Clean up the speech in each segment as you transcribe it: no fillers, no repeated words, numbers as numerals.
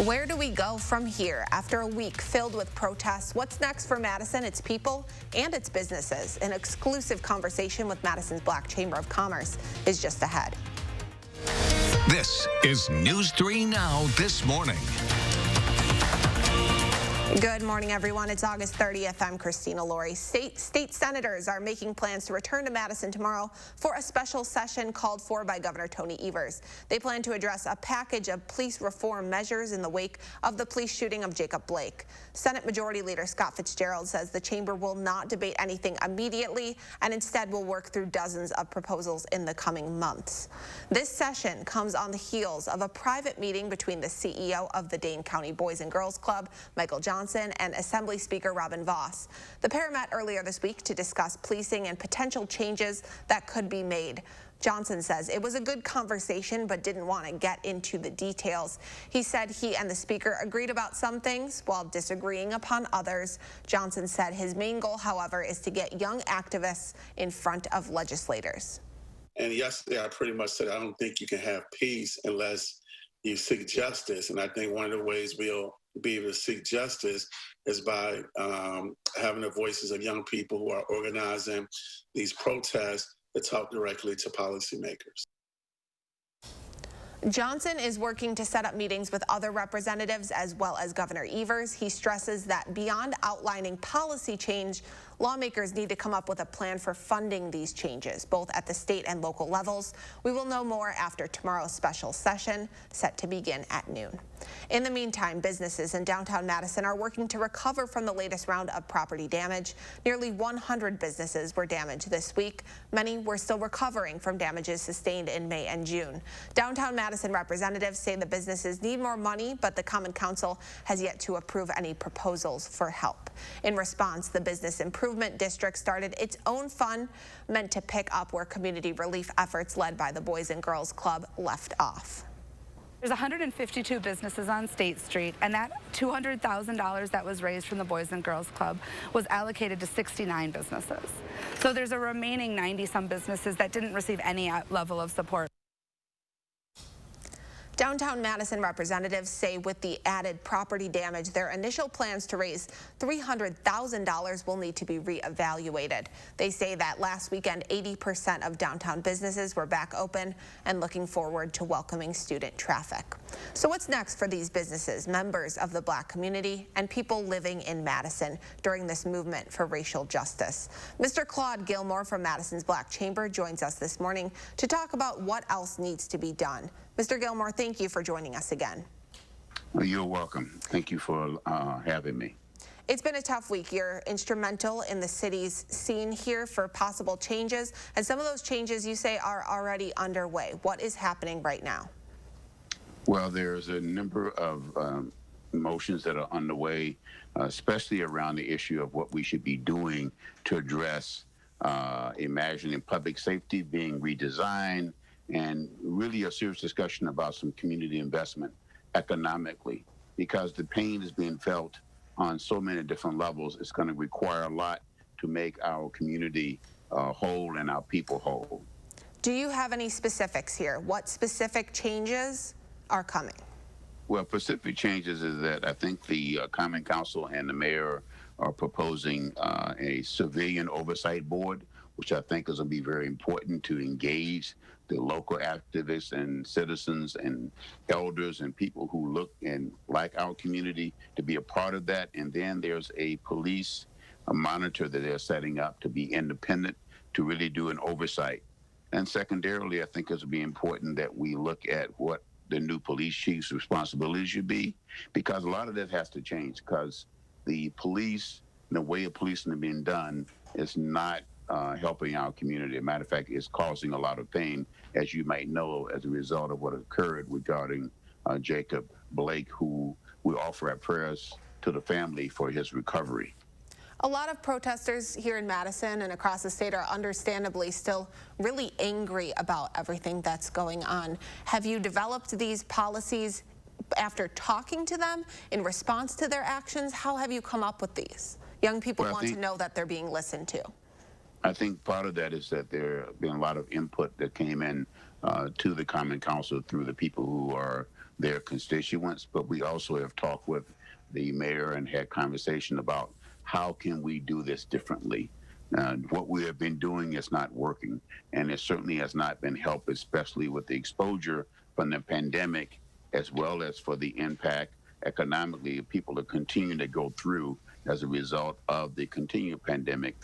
Where do we go from here after a week filled with protests? What's next for Madison, its people, and its businesses? An exclusive conversation with Madison's Black Chamber of Commerce is just ahead. This is News 3 Now This Morning. Good morning, everyone. It's August 30th. I'm Christina Laurie. State senators are making plans to return to Madison tomorrow for a special session called for by Governor Tony Evers. They plan to address a package of police reform measures in the wake of the police shooting of Jacob Blake. Senate Majority Leader Scott Fitzgerald says the chamber will not debate anything immediately and instead will work through dozens of proposals in the coming months. This session comes on the heels of a private meeting between the CEO of the Dane County Boys and Girls Club, Michael Johnson, and Assembly Speaker Robin Vos. The pair met earlier this week to discuss policing and potential changes that could be made. Johnson says it was a good conversation but didn't want to get into the details. He said he and the speaker agreed about some things while disagreeing upon others. Johnson said his main goal, however, is to get young activists in front of legislators. And yesterday I pretty much said I don't think you can have peace unless you seek justice. And I think one of the ways we'll be able to seek justice is by having the voices of young people who are organizing these protests to talk directly to policymakers. Johnson is working to set up meetings with other representatives as well as Governor Evers. He stresses that beyond outlining policy change, lawmakers need to come up with a plan for funding these changes, both at the state and local levels. We will know more after tomorrow's special session, set to begin at noon. In the meantime, businesses in downtown Madison are working to recover from the latest round of property damage. Nearly 100 businesses were damaged this week. Many were still recovering from damages sustained in May and June. Downtown Madison representatives say the businesses need more money, but the Common Council has yet to approve any proposals for help. In response, the Business Improvement District started its own fund meant to pick up where community relief efforts led by the Boys and Girls Club left off. There's 152 businesses on State Street, and that $200,000 that was raised from the Boys and Girls Club was allocated to 69 businesses. So there's a remaining 90-some businesses that didn't receive any level of support. Downtown Madison representatives say with the added property damage, their initial plans to raise $300,000 will need to be reevaluated. They say that last weekend, 80% of downtown businesses were back open and looking forward to welcoming student traffic. So what's next for these businesses, members of the Black community, and people living in Madison during this movement for racial justice? Mr. Claude Gilmore from Madison's Black Chamber joins us this morning to talk about what else needs to be done. Mr. Gilmore, thank you for joining us again. Well, you're welcome. Thank you for having me. It's been a tough week. You're instrumental in the city's scene here for possible changes, and some of those changes you say are already underway. What is happening right now? Well, there's a number of motions that are underway, especially around the issue of what we should be doing to address imagining public safety being redesigned, and really a serious discussion about some community investment economically, because the pain is being felt on so many different levels. It's going to require a lot to make our community whole and our people whole. Do you have any specifics here? What specific changes are coming? Well, specific changes is that I think the Common Council and the mayor are proposing a civilian oversight board, which I think is going to be very important to engage the local activists and citizens and elders and people who look and like our community to be a part of that. And then there's a police monitor that they're setting up to be independent, to really do an oversight. And secondarily, I think it's be important that we look at what the new police chief's responsibilities should be, because a lot of that has to change, because the police, the way of policing is being done is not helping our community. As a matter of fact, it's causing a lot of pain, as you might know, as a result of what occurred regarding Jacob Blake, who we offer our prayers to the family for his recovery. A lot of protesters here in Madison and across the state are understandably still really angry about everything that's going on. Have you developed these policies after talking to them in response to their actions? How have you come up with these? Young people want to know that they're being listened to. I think part of that is that there have been a lot of input that came in to the Common Council through the people who are their constituents. But we also have talked with the mayor and had conversation about how can we do this differently. What we have been doing is not working, and it certainly has not been helped, especially with the exposure from the pandemic, as well as for the impact economically people are continuing to go through as a result of the continued pandemic.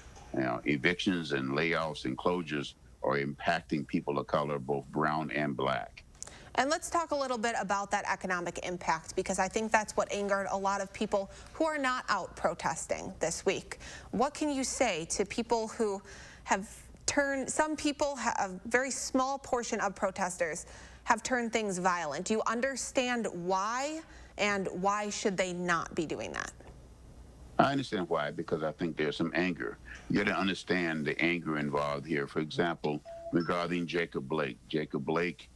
Evictions and layoffs and closures are impacting people of color, both brown and black. And let's talk a little bit about that economic impact, because I think that's what angered a lot of people who are not out protesting this week. What can you say to people who have turned, some people, a very small portion of protesters have turned things violent? Do you understand why, and why should they not be doing that? I understand why, because I think there's some anger. You got to understand the anger involved here. For example, regarding Jacob Blake. Jacob Blake,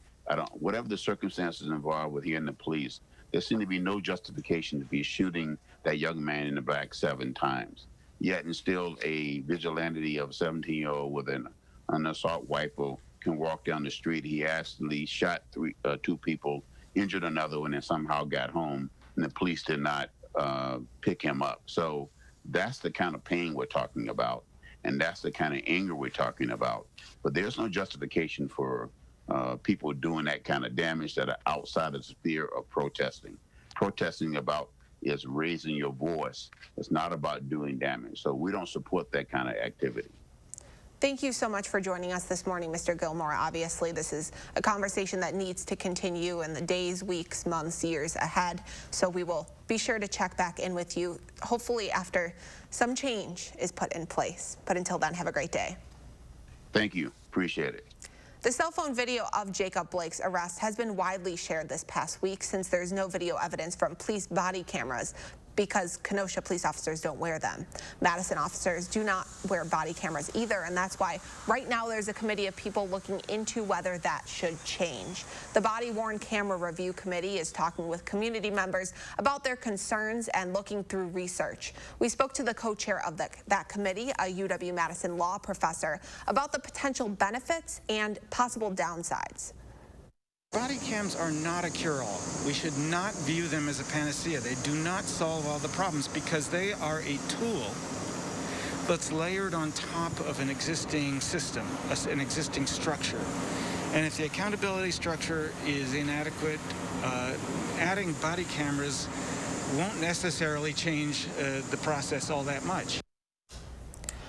whatever the circumstances involved with he and the police, there seemed to be no justification to be shooting that young man in the back 7 times. Yet and still a vigilante of a 17-year-old with an assault rifle can walk down the street. He actually shot 2 people, injured another one, and somehow got home, and the police did not pick him up. So that's the kind of pain we're talking about, and that's the kind of anger we're talking about. But there's no justification for people doing that kind of damage that are outside of the sphere of protesting. Protesting about is raising your voice. It's not about doing damage. So we don't support that kind of activity. Thank you so much for joining us this morning, Mr. Gilmore. Obviously, this is a conversation that needs to continue in the days, weeks, months, years ahead. So we will be sure to check back in with you, hopefully after some change is put in place. But until then, have a great day. Thank you. Appreciate it. The cell phone video of Jacob Blake's arrest has been widely shared this past week, since there's no video evidence from police body cameras, because Kenosha police officers don't wear them. Madison officers do not wear body cameras either, and that's why right now there's a committee of people looking into whether that should change. The Body-Worn Camera Review Committee is talking with community members about their concerns and looking through research. We spoke to the co-chair of that committee, a UW-Madison law professor, about the potential benefits and possible downsides. Body cams are not a cure-all. We should not view them as a panacea. They do not solve all the problems, because they are a tool that's layered on top of an existing system, an existing structure. And if the accountability structure is inadequate, adding body cameras won't necessarily change the process all that much.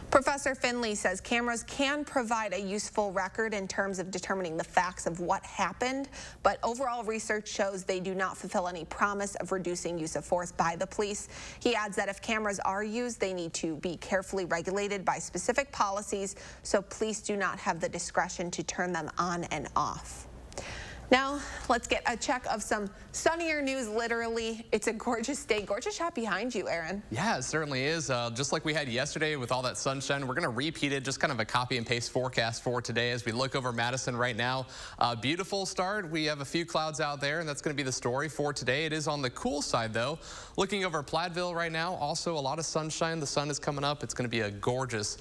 Professor Finley says cameras can provide a useful record in terms of determining the facts of what happened, but overall research shows they do not fulfill any promise of reducing use of force by the police. He adds that if cameras are used, they need to be carefully regulated by specific policies, so police do not have the discretion to turn them on and off. Now, let's get a check of some sunnier news, literally. It's a gorgeous day. Gorgeous shot behind you, Aaron. Yeah, it certainly is. Just like we had yesterday with all that sunshine, we're going to repeat it, just kind of a copy and paste forecast for today as we look over Madison right now. Beautiful start. We have a few clouds out there, and that's going to be the story for today. It is on the cool side, though. Looking over Platteville right now, also a lot of sunshine. The sun is coming up. It's going to be a gorgeous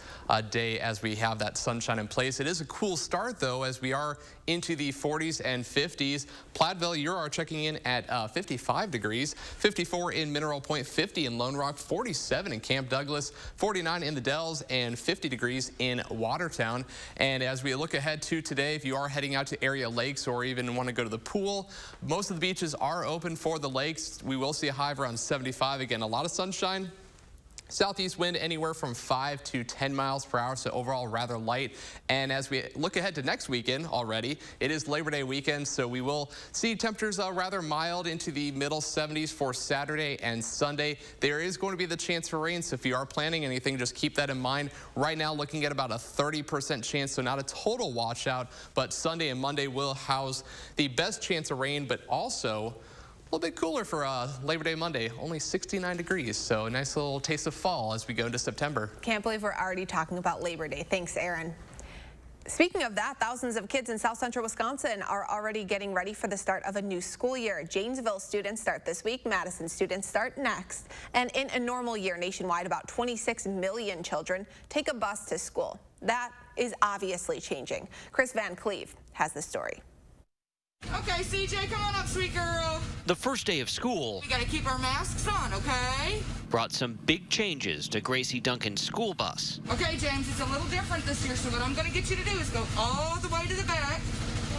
day as we have that sunshine in place. It is a cool start, though, as we are into the 40s and 50s. Platteville, you are checking in at 55 degrees, 54 in Mineral Point, 50 in Lone Rock, 47 in Camp Douglas, 49 in the Dells, and 50 degrees in Watertown. And as we look ahead to today, if you are heading out to area lakes or even want to go to the pool, most of the beaches are open for the lakes. We will see a high of around 75. Again, a lot of sunshine. Southeast wind anywhere from 5 to 10 miles per hour, so overall rather light. And as we look ahead to next weekend already, it is Labor Day weekend, so we will see temperatures rather mild into the middle 70s for Saturday and Sunday. There is going to be the chance for rain, so if you are planning anything, just keep that in mind. Right now, looking at about a 30% chance, so not a total washout, but Sunday and Monday will house the best chance of rain, but also a little bit cooler for Labor Day Monday, only 69 degrees, so a nice little taste of fall as we go into September. Can't believe we're already talking about Labor Day. Thanks, Aaron. Speaking of that, thousands of kids in South Central Wisconsin are already getting ready for the start of a new school year. Janesville students start this week, Madison students start next. And in a normal year nationwide, about 26 million children take a bus to school. That is obviously changing. Chris Van Cleve has the story. Okay, CJ, come on up, sweet girl. The first day of school We gotta keep our masks on, okay? brought some big changes to Gracie Duncan's school bus. Okay, James, it's a little different this year, so what I'm gonna get you to do is go all the way to the back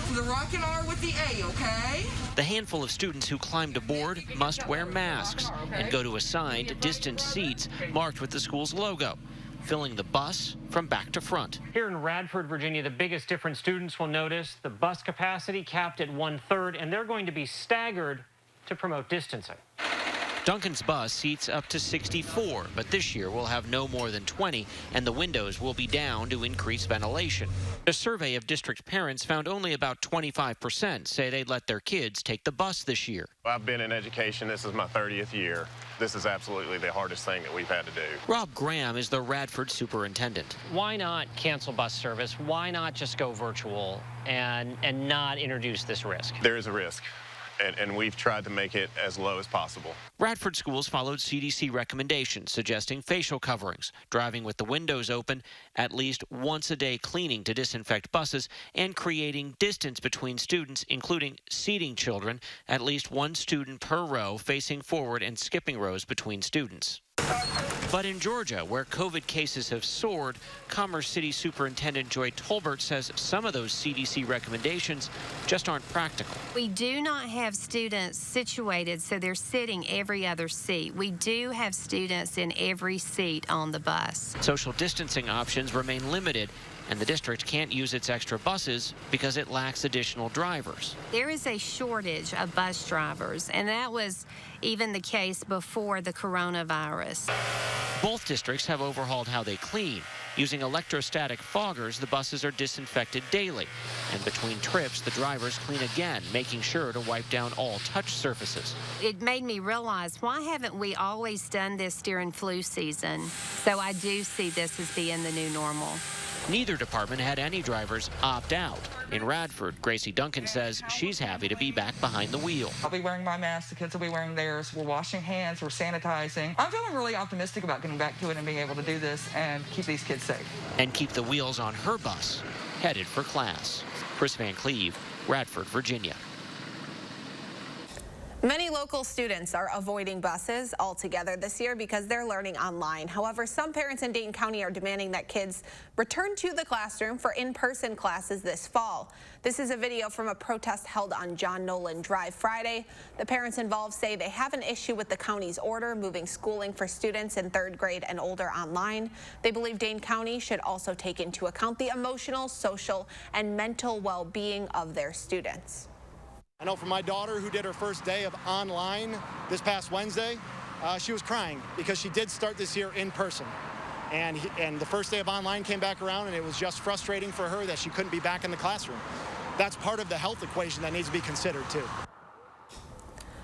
to the rocking R with the A, okay? The handful of students who climbed aboard must wear masks and go to assigned distance seats marked with the school's logo, filling the bus from back to front. Here in Radford, Virginia, the biggest difference students will notice, the bus capacity capped at 1/3, and they're going to be staggered to promote distancing. Duncan's bus seats up to 64, but this year will have no more than 20, and the windows will be down to increase ventilation. A survey of district parents found only about 25% say they'd let their kids take the bus this year. I've been in education. This is my 30th year. This is absolutely the hardest thing that we've had to do. Rob Graham is the Radford superintendent. Why not cancel bus service? Why not just go virtual and not introduce this risk? There is a risk, and we've tried to make it as low as possible. Radford schools followed CDC recommendations suggesting facial coverings, driving with the windows open, at least once a day cleaning to disinfect buses, and creating distance between students, including seating children, at least one student per row facing forward and skipping rows between students. But in Georgia, where COVID cases have soared, Commerce City Superintendent Joy Tolbert says some of those CDC recommendations just aren't practical. We do not have students situated so they're sitting every other seat. We do have students in every seat on the bus. Social distancing options remain limited, and the district can't use its extra buses because it lacks additional drivers. There is a shortage of bus drivers, and that was even the case before the coronavirus. Both districts have overhauled how they clean. Using electrostatic foggers, the buses are disinfected daily. And between trips, the drivers clean again, making sure to wipe down all touch surfaces. It made me realize, why haven't we always done this during flu season? So I do see this as being the new normal. Neither department had any drivers opt out. In Radford, Gracie Duncan says she's happy to be back behind the wheel. I'll be wearing my mask, the kids will be wearing theirs, we're washing hands, we're sanitizing. I'm feeling really optimistic about getting back to it and being able to do this and keep these kids safe. And keep the wheels on her bus, headed for class. Chris Van Cleve, Radford, Virginia. Many local students are avoiding buses altogether this year because they're learning online. However, some parents in Dayton County are demanding that kids return to the classroom for in-person classes this fall. This is a video from a protest held on John Nolan Drive Friday. The parents involved say they have an issue with the county's order moving schooling for students in 3rd grade and older online. They believe Dayton County should also take into account the emotional, social, and mental well-being of their students. I know for my daughter, who did her first day of online this past Wednesday, she was crying because she did start this year in person. And the first day of online came back around, and it was just frustrating for her that she couldn't be back in the classroom. That's part of the health equation that needs to be considered, too.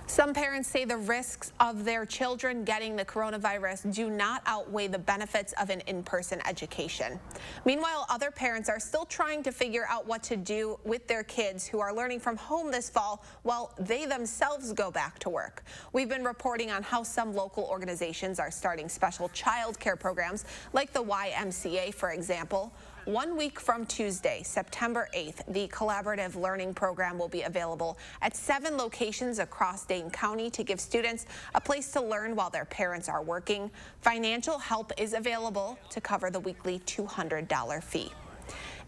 Some parents say the risks of their children getting the coronavirus do not outweigh the benefits of an in-person education. Meanwhile, other parents are still trying to figure out what to do with their kids who are learning from home this fall while they themselves go back to work. We've been reporting on how some local organizations are starting special child care programs, like the YMCA, for example. 1 week from Tuesday, September 8th, the Collaborative Learning Program will be available at 7 locations across Dayton County to give students a place to learn while their parents are working. Financial help is available to cover the weekly $200 fee.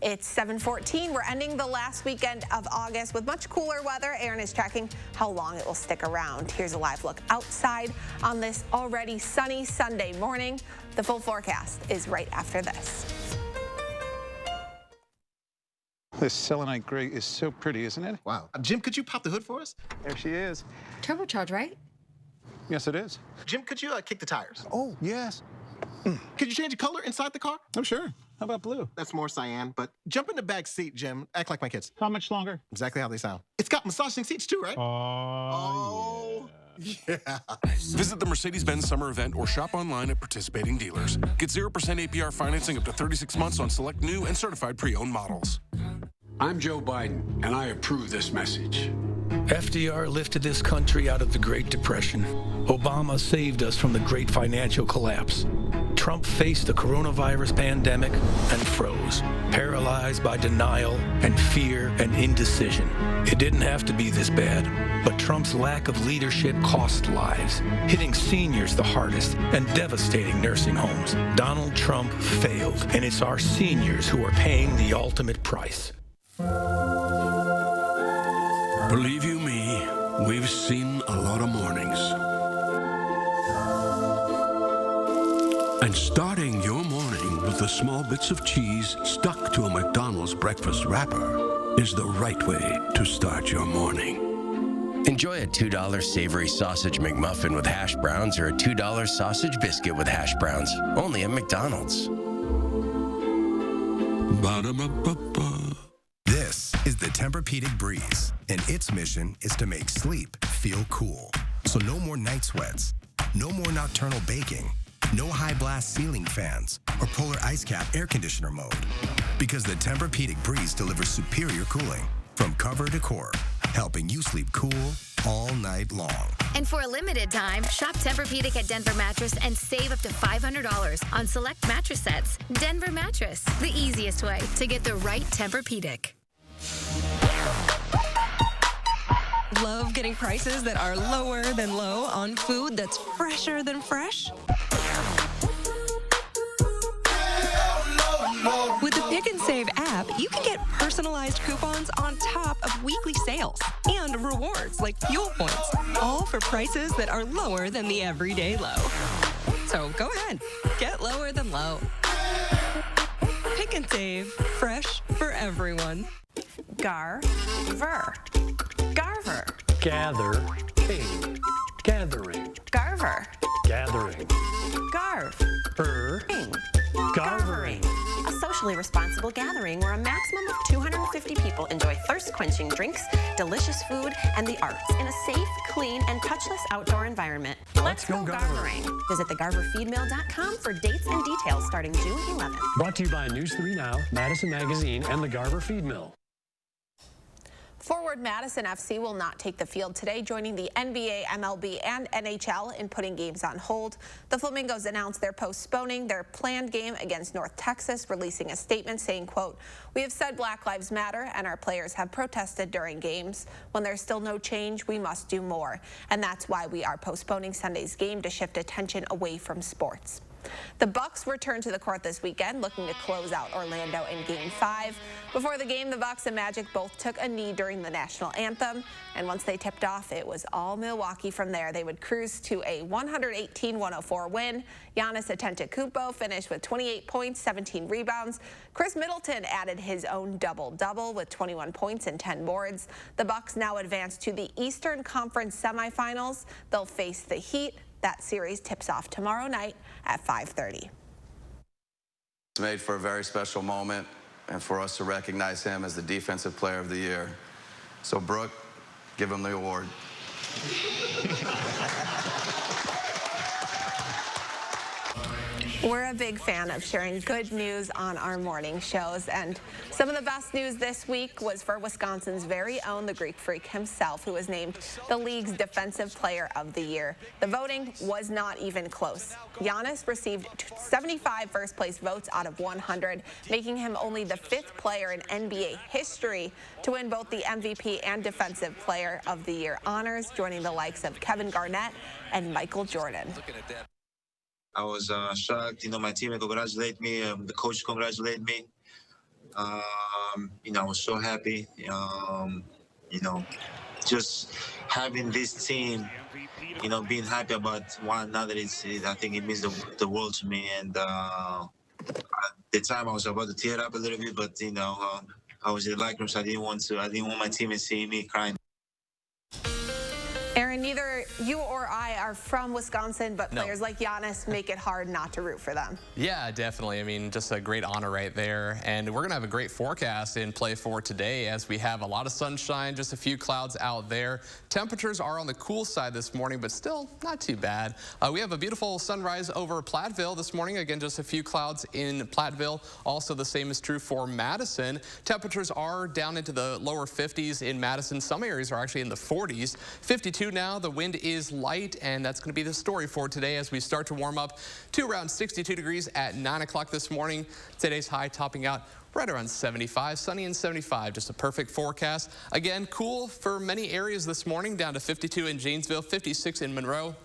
It's 7:14. We're ending the last weekend of August with much cooler weather. Aaron is tracking how long it will stick around. Here's a live look outside on this already sunny Sunday morning. The full forecast is right after this. This selenite gray is so pretty, isn't it? Wow. Jim, could you pop the hood for us? There she is. Turbocharged, right? Yes, it is. Jim, could you kick the tires? Oh, yes. Could you change the color inside the car? Oh, sure. How about blue? That's more cyan, but jump in the back seat, Jim. Act like my kids. How much longer? Exactly how they sound. It's got massaging seats too, right? Oh, yeah. Visit the Mercedes-Benz summer event or shop online at participating dealers. Get 0% APR financing up to 36 months on select new and certified pre-owned models. I'm Joe Biden, and I approve this message. FDR lifted this country out of the Great Depression. Obama saved us from the great financial collapse. Trump faced the coronavirus pandemic and froze, paralyzed by denial and fear and indecision. It didn't have to be this bad, but Trump's lack of leadership cost lives, hitting seniors the hardest and devastating nursing homes. Donald Trump failed, and it's our seniors who are paying the ultimate price. Believe you me, we've seen a lot of mornings. And starting your morning with the small bits of cheese stuck to a McDonald's breakfast wrapper is the right way to start your morning. Enjoy a $2 savory sausage McMuffin with hash browns or a $2 sausage biscuit with hash browns. Only at McDonald's. Ba-da-ba-ba-ba. This is the Tempur-Pedic Breeze, and its mission is to make sleep feel cool. So no more night sweats, no more nocturnal baking, no high-blast ceiling fans, or polar ice cap air conditioner mode. Because the Tempur-Pedic Breeze delivers superior cooling from cover to core, helping you sleep cool all night long. And for a limited time, shop Tempur-Pedic at Denver Mattress and save up to $500 on select mattress sets. Denver Mattress, the easiest way to get the right Tempur-Pedic. Love getting prices that are lower than low on food that's fresher than fresh? With the Pick and Save app, you can get personalized coupons on top of weekly sales and rewards like fuel points, all for prices that are lower than the everyday low. So go ahead, get lower than low. Pick and Save, fresh for everyone. Garver. Garver. Gather, ping, gathering, Garver. gathering, Garv. Garvering. Garvering. A socially responsible gathering where a maximum of 250 people enjoy thirst-quenching drinks, delicious food, and the arts in a safe, clean, and touchless outdoor environment. Let's go Garvering. Visit thegarverfeedmill.com for dates and details starting June 11th. Brought to you by News 3 Now, Madison Magazine, and the Garver Feed Mill. Forward Madison FC will not take the field today, joining the NBA, MLB, and NHL in putting games on hold. The Flamingos announced they're postponing their planned game against North Texas, releasing a statement saying, quote, "We have said Black Lives Matter and our players have protested during games. When there's still no change, we must do more. And that's why we are postponing Sunday's game to shift attention away from sports." The Bucks return to the court this weekend, looking to close out Orlando in Game 5. Before the game, the Bucks and Magic both took a knee during the national anthem, and once they tipped off, it was all Milwaukee from there. They would cruise to a 118-104 win. Giannis Antetokounmpo finished with 28 points, 17 rebounds. Chris Middleton added his own double-double with 21 points and 10 boards. The Bucks now advance to the Eastern Conference semifinals. They'll face the Heat. That series tips off tomorrow night at 5:30. It's made for a very special moment and for us to recognize him as the Defensive Player of the Year. So, Brooke, give him the award. We're a big fan of sharing good news on our morning shows, and some of the best news this week was for Wisconsin's very own, the Greek Freak himself, who was named the league's Defensive Player of the Year. The voting was not even close. Giannis received 75 first-place votes out of 100, making him only the 5th player in NBA history to win both the MVP and Defensive Player of the Year honors, joining the likes of Kevin Garnett and Michael Jordan. I was shocked. My teammate congratulated me. The coach congratulated me. I was so happy. Just having this team, being happy about one another, I think it means the world to me. And at the time I was about to tear up a little bit, but I was in the locker room, so I didn't want my teammates seeing me crying. Aaron, neither you or I are from Wisconsin, but players like Giannis make it hard not to root for them. Yeah, definitely. I mean, just a great honor right there. And we're going to have a great forecast in play for today as we have a lot of sunshine, just a few clouds out there. Temperatures are on the cool side this morning, but still not too bad. We have a beautiful sunrise over Platteville this morning. Again, just a few clouds in Platteville. Also, the same is true for Madison. Temperatures are down into the lower 50s in Madison. Some areas are actually in the 40s. 52 52 now. The wind is light, and that's going to be the story for today as we start to warm up to around 62 degrees at 9 o'clock this morning. Today's high topping out right around 75, sunny and 75, just a perfect forecast. Again, cool for many areas this morning, down to 52 in Janesville, 56 in Monroe.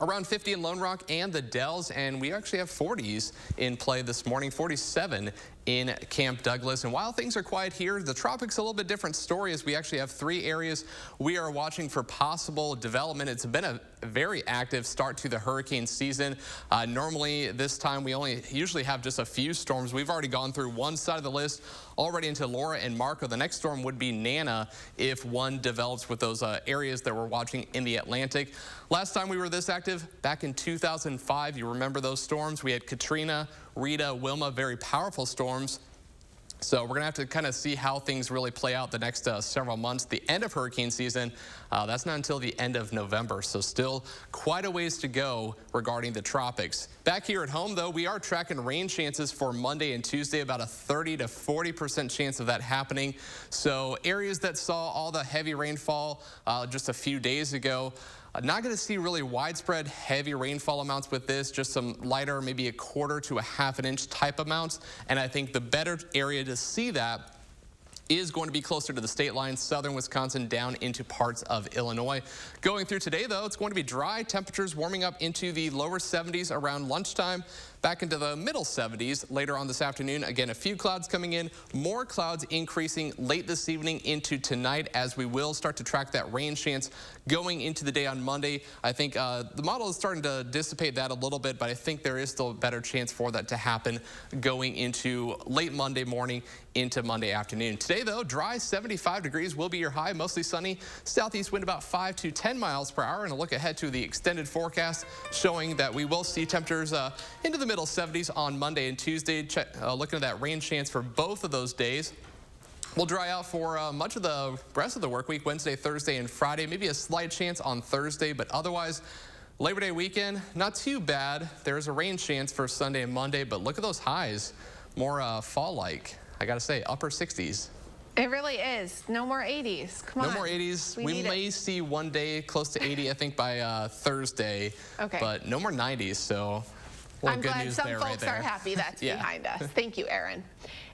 Around 50 in Lone Rock and the Dells, and we actually have 40s in play this morning, 47 in Camp Douglas. And while things are quiet here, the tropics a little bit different story as we actually have 3 areas we are watching for possible development. It's been a very active start to the hurricane season. Normally this time we usually have just a few storms. We've already gone through one side of the list already into Laura and Marco. The next storm would be Nana if one develops with those areas that we're watching in the Atlantic. Last time we were this active back in 2005, you remember those storms? We had Katrina, Rita, Wilma, very powerful storms. So we're going to have to kind of see how things really play out the next several months. The end of hurricane season, that's not until the end of November. So still quite a ways to go regarding the tropics. Back here at home, though, we are tracking rain chances for Monday and Tuesday, about a 30 to 40% chance of that happening. So areas that saw all the heavy rainfall just a few days ago, not going to see really widespread heavy rainfall amounts with this, just some lighter, maybe a quarter to a half an inch type amounts. And I think the better area to see that is going to be closer to the state line, southern Wisconsin down into parts of Illinois. Going through today, though, it's going to be dry. Temperatures warming up into the lower 70s around lunchtime, back into the middle 70s later on this afternoon. Again, a few clouds coming in, more clouds increasing late this evening into tonight as we will start to track that rain chance going into the day on Monday. I think the model is starting to dissipate that a little bit, but I think there is still a better chance for that to happen going into late Monday morning into Monday afternoon. Today, though, dry, 75 degrees will be your high, mostly sunny. Southeast wind about 5 to 10 miles per hour. And a look ahead to the extended forecast showing that we will see temperatures into the middle 70s on Monday and Tuesday. Looking at that rain chance for both of those days. We'll dry out for much of the rest of the work week, Wednesday, Thursday, and Friday. Maybe a slight chance on Thursday, but otherwise, Labor Day weekend, not too bad. There's a rain chance for Sunday and Monday, but look at those highs. More fall-like. I gotta say, upper 60s. It really is. No more 80s. Come on. No more 80s. We may see one day close to 80, I think, by Thursday. Okay. But no more 90s, so I'm glad some folks are happy that's behind us. Thank you, Aaron.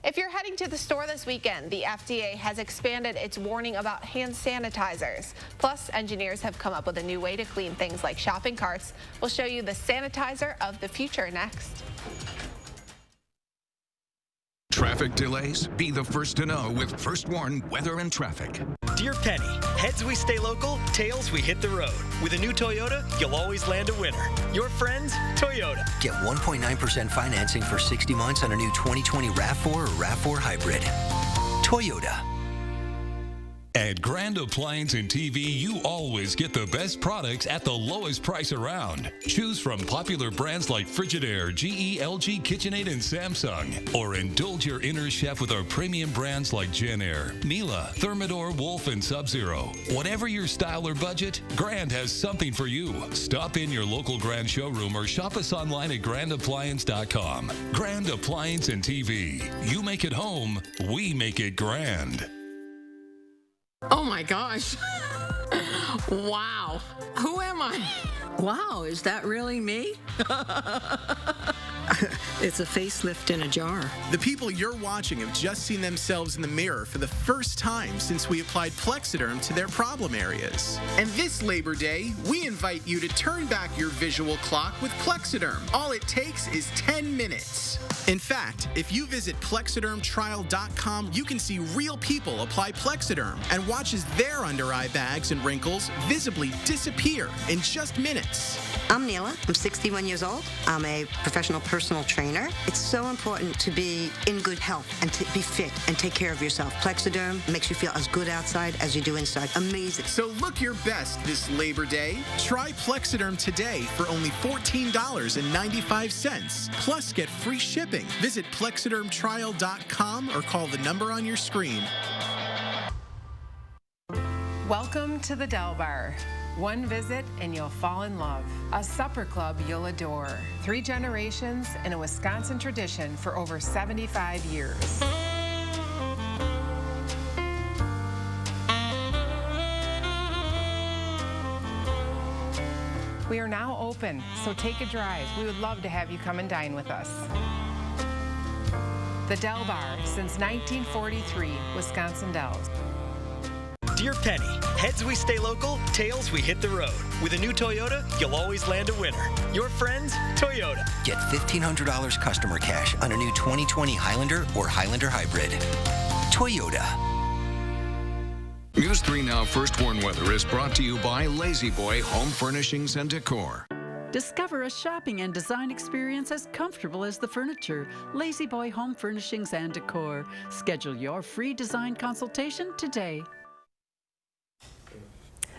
If you're heading to the store this weekend, the FDA has expanded its warning about hand sanitizers. Plus, engineers have come up with a new way to clean things like shopping carts. We'll show you the sanitizer of the future next. Traffic delays? Be the first to know with First Warn Weather and Traffic. Dear Penny, heads we stay local, tails we hit the road. With a new Toyota, you'll always land a winner. Your friends, Toyota. Get 1.9% financing for 60 months on a new 2020 RAV4 or RAV4 Hybrid. Toyota. At Grand Appliance and TV, you always get the best products at the lowest price around. Choose from popular brands like Frigidaire, GE, LG, KitchenAid, and Samsung. Or indulge your inner chef with our premium brands like Genair, Miele, Thermador, Wolf, and Sub-Zero. Whatever your style or budget, Grand has something for you. Stop in your local Grand showroom or shop us online at grandappliance.com. Grand Appliance and TV. You make it home, we make it grand. Oh my gosh. Wow. Who am I? Wow, is that really me? It's a facelift in a jar. The people you're watching have just seen themselves in the mirror for the first time since we applied Plexiderm to their problem areas. And this Labor Day, we invite you to turn back your visual clock with Plexiderm. All it takes is 10 minutes. In fact, if you visit plexidermtrial.com, you can see real people apply Plexiderm and watch as their under-eye bags and wrinkles visibly disappear in just minutes. I'm Neela. I'm 61 years old. I'm a professional personal trainer. It's so important to be in good health and to be fit and take care of yourself. Plexiderm makes you feel as good outside as you do inside. Amazing. So look your best this Labor Day. Try Plexiderm today for only $14.95. Plus get free shipping. Visit plexidermtrial.com or call the number on your screen. Welcome to the Del Bar. One visit and you'll fall in love. A supper club you'll adore. 3 generations and a Wisconsin tradition for over 75 years. We are now open, so take a drive. We would love to have you come and dine with us. The Del Bar, since 1943, Wisconsin Dells. Dear Penny, heads we stay local, tails we hit the road. With a new Toyota, you'll always land a winner. Your friends, Toyota. Get $1,500 customer cash on a new 2020 Highlander or Highlander Hybrid. Toyota. News 3 Now First Warn Weather is brought to you by Lazy Boy Home Furnishings and Decor. Discover a shopping and design experience as comfortable as the furniture. Lazy Boy Home Furnishings and Decor. Schedule your free design consultation today.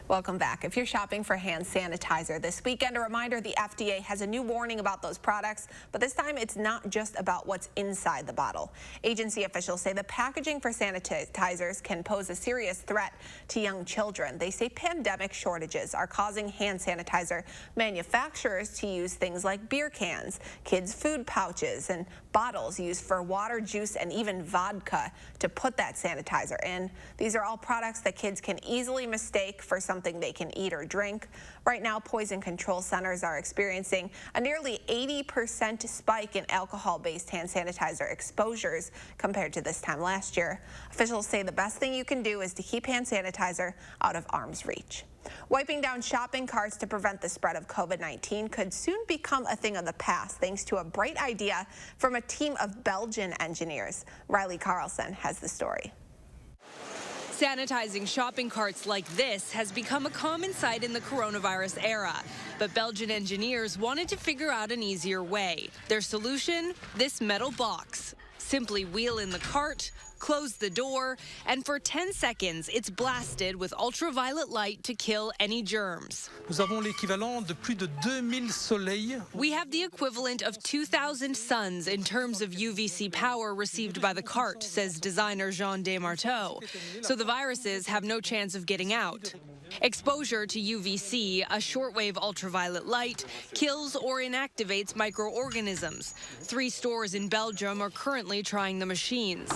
Welcome back. If you're shopping for hand sanitizer this weekend, a reminder, the FDA has a new warning about those products, but this time it's not just about what's inside the bottle. Agency officials say the packaging for sanitizers can pose a serious threat to young children. They say pandemic shortages are causing hand sanitizer manufacturers to use things like beer cans, kids' food pouches, and bottles used for water, juice, and even vodka to put that sanitizer in. These are all products that kids can easily mistake for something they can eat or drink. Right now, poison control centers are experiencing a nearly 80% spike in alcohol-based hand sanitizer exposures compared to this time last year. Officials say the best thing you can do is to keep hand sanitizer out of arm's reach. Wiping down shopping carts to prevent the spread of COVID-19 could soon become a thing of the past thanks to a bright idea from a team of Belgian engineers. Riley Carlson has the story. Sanitizing shopping carts like this has become a common sight in the coronavirus era. But Belgian engineers wanted to figure out an easier way. Their solution? This metal box. Simply wheel in the cart, close the door, and for 10 seconds, it's blasted with ultraviolet light to kill any germs. Nous avons l'équivalent de plus de 2000 soleils. We have the equivalent of 2,000 suns in terms of UVC power received by the cart, says designer Jean Desmarteau. So the viruses have no chance of getting out. Exposure to UVC, a shortwave ultraviolet light, kills or inactivates microorganisms. 3 stores in Belgium are currently trying the machines.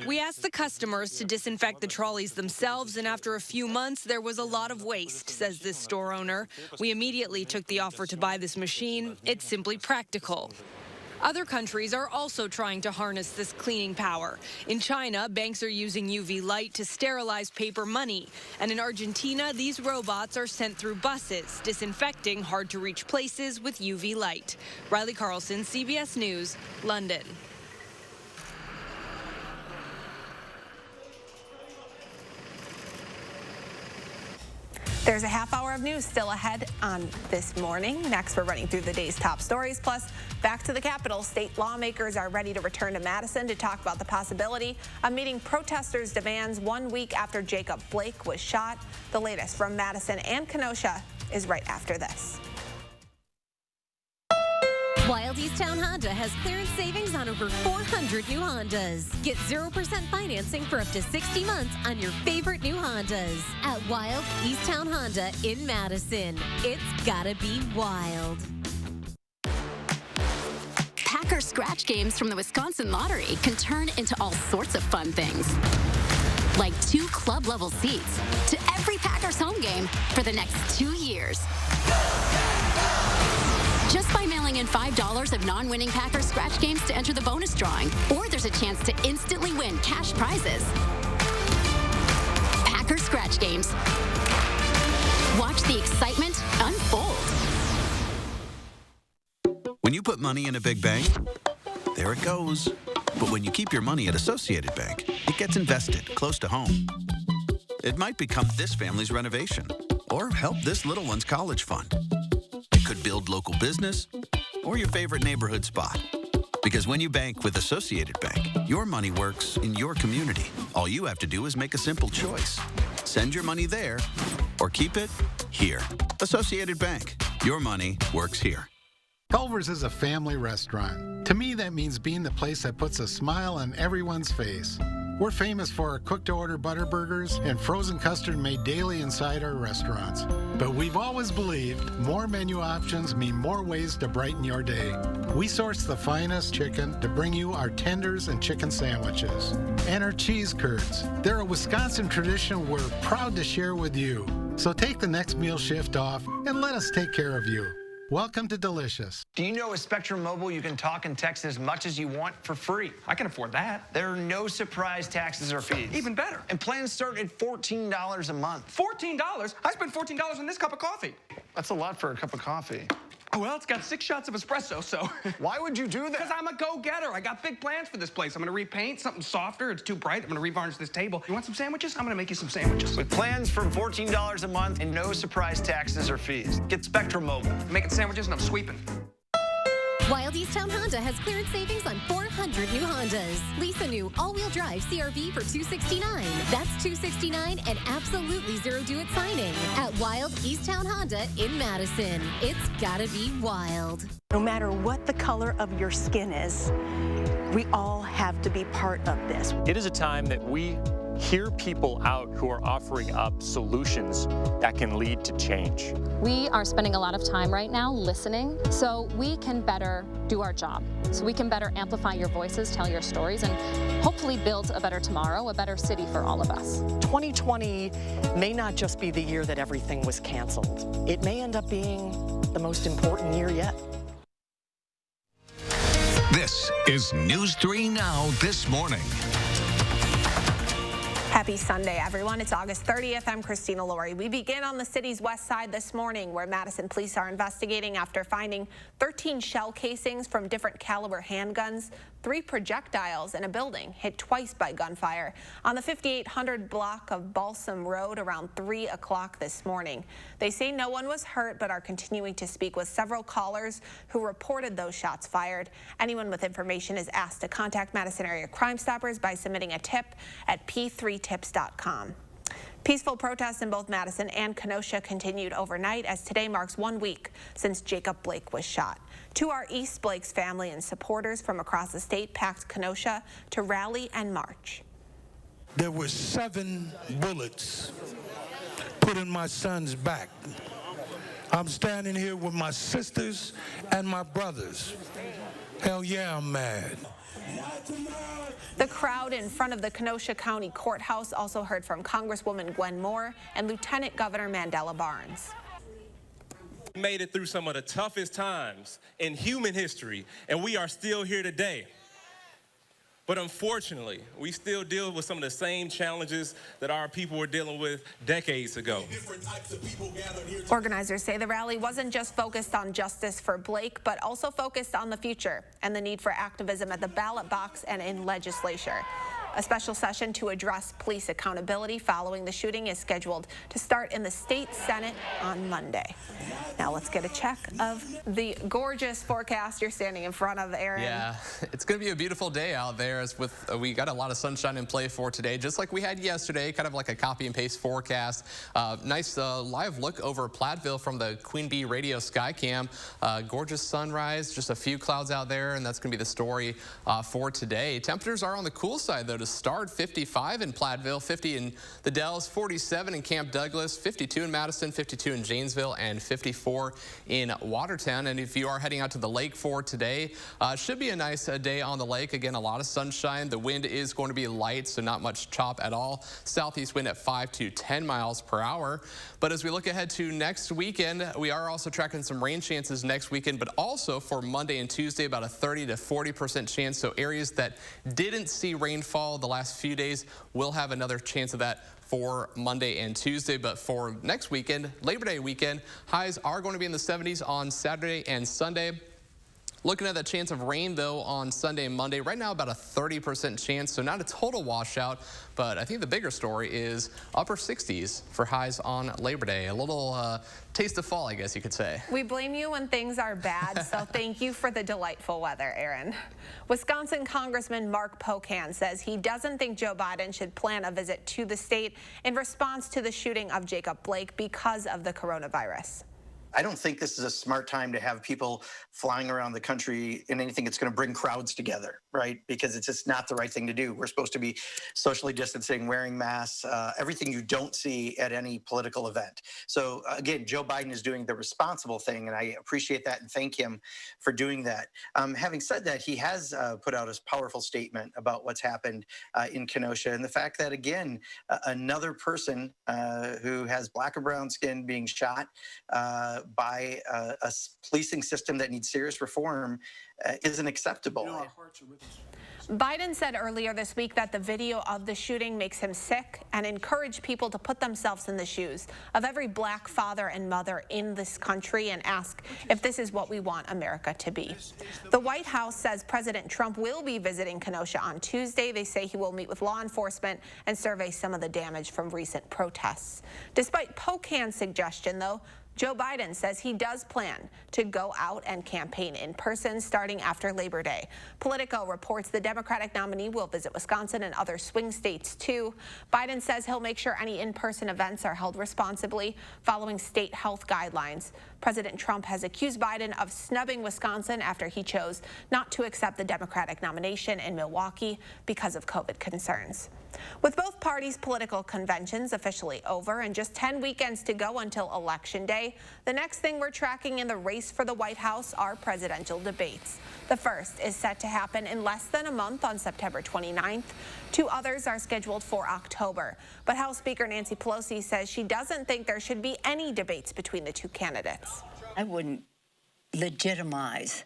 We asked the customers to disinfect the trolleys themselves, and after a few months, there was a lot of waste, says this store owner. We immediately took the offer to buy this machine. It's simply practical. Other countries are also trying to harness this cleaning power. In China, banks are using UV light to sterilize paper money. And in Argentina, these robots are sent through buses, disinfecting hard-to-reach places with UV light. Riley Carlson, CBS News, London. There's a half hour of news still ahead on this morning. Next, we're running through the day's top stories. Plus, back to the Capitol. State lawmakers are ready to return to Madison to talk about the possibility of meeting protesters' demands 1 week after Jacob Blake was shot. The latest from Madison and Kenosha is right after this. Wild Easttown Honda has clearance savings on over 400 new Hondas. Get 0% financing for up to 60 months on your favorite new Hondas at Wild Easttown Honda in Madison. It's gotta be wild. Packer scratch games from the Wisconsin Lottery can turn into all sorts of fun things. Like 2 club-level seats to every Packers home game for the next 2 years. Just by mailing in $5 of non-winning Packers scratch games to enter the bonus drawing. Or there's a chance to instantly win cash prizes. Packers scratch games. Watch the excitement unfold. When you put money in a big bank, there it goes. But when you keep your money at Associated Bank, it gets invested close to home. It might become this family's renovation or help this little one's college fund. Could build local business or your favorite neighborhood spot. Because when you bank with Associated Bank, your money works in your community. All you have to do is make a simple choice. Send your money there or keep it here. Associated Bank. Your money works here. Culver's is a family restaurant. To me, that means being the place that puts a smile on everyone's face. We're famous for our cooked-to-order butter burgers and frozen custard made daily inside our restaurants. But we've always believed more menu options mean more ways to brighten your day. We source the finest chicken to bring you our tenders and chicken sandwiches. And our cheese curds. They're a Wisconsin tradition we're proud to share with you. So take the next meal shift off and let us take care of you. Welcome to Delicious. Do you know with Spectrum Mobile you can talk and text as much as you want for free? I can afford that. There are no surprise taxes or fees. Even better. And plans start at $14 a month. $14? I spent $14 on this cup of coffee. That's a lot for a cup of coffee. Well, it's got 6 shots of espresso, so. Why would you do that? Because I'm a go-getter. I got big plans for this place. I'm going to repaint something softer. It's too bright. I'm going to revarnish this table. You want some sandwiches? I'm going to make you some sandwiches. With plans from $14 a month and no surprise taxes or fees. Get Spectrum Mobile. I'm making sandwiches and I'm sweeping. Wild Easttown Honda has clearance savings on 400 new Hondas. Lease a new all-wheel drive CR-V for $269. That's $269 and absolutely zero due at signing at Wild Easttown Honda in Madison. It's gotta be wild. No matter what the color of your skin is, we all have to be part of this. It is a time that we hear people out who are offering up solutions that can lead to change. We are spending a lot of time right now listening so we can better do our job. So we can better amplify your voices, tell your stories, and hopefully build a better tomorrow, a better city for all of us. 2020 may not just be the year that everything was canceled. It may end up being the most important year yet. This is News 3 Now This Morning. Happy Sunday, everyone. It's August 30th. I'm Christina Laurie. We begin on the city's west side this morning, where Madison police are investigating after finding 13 shell casings from different caliber handguns, 3 projectiles in a building hit twice by gunfire on the 5800 block of Balsam Road around 3 o'clock this morning. They say no one was hurt, but are continuing to speak with several callers who reported those shots fired. Anyone with information is asked to contact Madison Area Crime Stoppers by submitting a tip at p3tips.com. Peaceful protests in both Madison and Kenosha continued overnight, as today marks 1 week since Jacob Blake was shot. To our east, Blake's family and supporters from across the state packed Kenosha to rally and march. There were 7 bullets put in my son's back. I'm standing here with my sisters and my brothers. Hell yeah, I'm mad. The crowd in front of the Kenosha County Courthouse also heard from Congresswoman Gwen Moore and Lieutenant Governor Mandela Barnes. We made it through some of the toughest times in human history, and we are still here today. But unfortunately, we still deal with some of the same challenges that our people were dealing with decades ago. Organizers say the rally wasn't just focused on justice for Blake, but also focused on the future and the need for activism at the ballot box and in legislature. A special session to address police accountability following the shooting is scheduled to start in the state Senate on Monday. Now let's get a check of the gorgeous forecast you're standing in front of, Aaron. Yeah, it's going to be a beautiful day out there. As with we got a lot of sunshine in play for today, just like we had yesterday, kind of like a copy and paste forecast. Nice live look over Platteville from the Queen Bee Radio Skycam. Gorgeous sunrise, just a few clouds out there, and that's going to be the story for today. Temperatures are on the cool side, though, to start. 55 in Platteville, 50 in the Dells, 47 in Camp Douglas, 52 in Madison, 52 in Janesville, and 54 in Watertown. And if you are heading out to the lake for today, should be a nice day on the lake. Again, a lot of sunshine. The wind is going to be light, so not much chop at all. Southeast wind at 5 to 10 miles per hour. But as we look ahead to next weekend, we are also tracking some rain chances next weekend, but also for Monday and Tuesday, about a 30 to 40% chance. So areas that didn't see rainfall the last few days will have another chance of that for Monday and Tuesday. But for next weekend, Labor Day weekend, highs are going to be in the 70s on Saturday and Sunday. Looking at that chance of rain, though, on Sunday and Monday, right now about a 30% chance, so not a total washout, but I think the bigger story is upper 60s for highs on Labor Day. A little taste of fall, I guess you could say. We blame you when things are bad, so thank you for the delightful weather, Aaron. Wisconsin Congressman Mark Pocan says he doesn't think Joe Biden should plan a visit to the state in response to the shooting of Jacob Blake because of the coronavirus. I don't think this is a smart time to have people flying around the country in anything that's going to bring crowds together, right? Because it's just not the right thing to do. We're supposed to be socially distancing, wearing masks, everything you don't see at any political event. So again, Joe Biden is doing the responsible thing, and I appreciate that and thank him for doing that. Having said that, he has put out a powerful statement about what's happened in Kenosha, and the fact that, again, another person who has black or brown skin being shot by a policing system that needs serious reform isn't acceptable. Biden said earlier this week that the video of the shooting makes him sick and encouraged people to put themselves in the shoes of every black father and mother in this country and ask if this is what we want America to be. The White House says President Trump will be visiting Kenosha on Tuesday. They say he will meet with law enforcement and survey some of the damage from recent protests. Despite Pocan's suggestion, though, Joe Biden says he does plan to go out and campaign in person starting after Labor Day. Politico reports the Democratic nominee will visit Wisconsin and other swing states, too. Biden says he'll make sure any in-person events are held responsibly, following state health guidelines. President Trump has accused Biden of snubbing Wisconsin after he chose not to accept the Democratic nomination in Milwaukee because of COVID concerns. With both parties' political conventions officially over and just 10 weekends to go until Election Day, the next thing we're tracking in the race for the White House are presidential debates. The first is set to happen in less than a month on September 29th. Two others are scheduled for October. But House Speaker Nancy Pelosi says she doesn't think there should be any debates between the two candidates. I wouldn't legitimize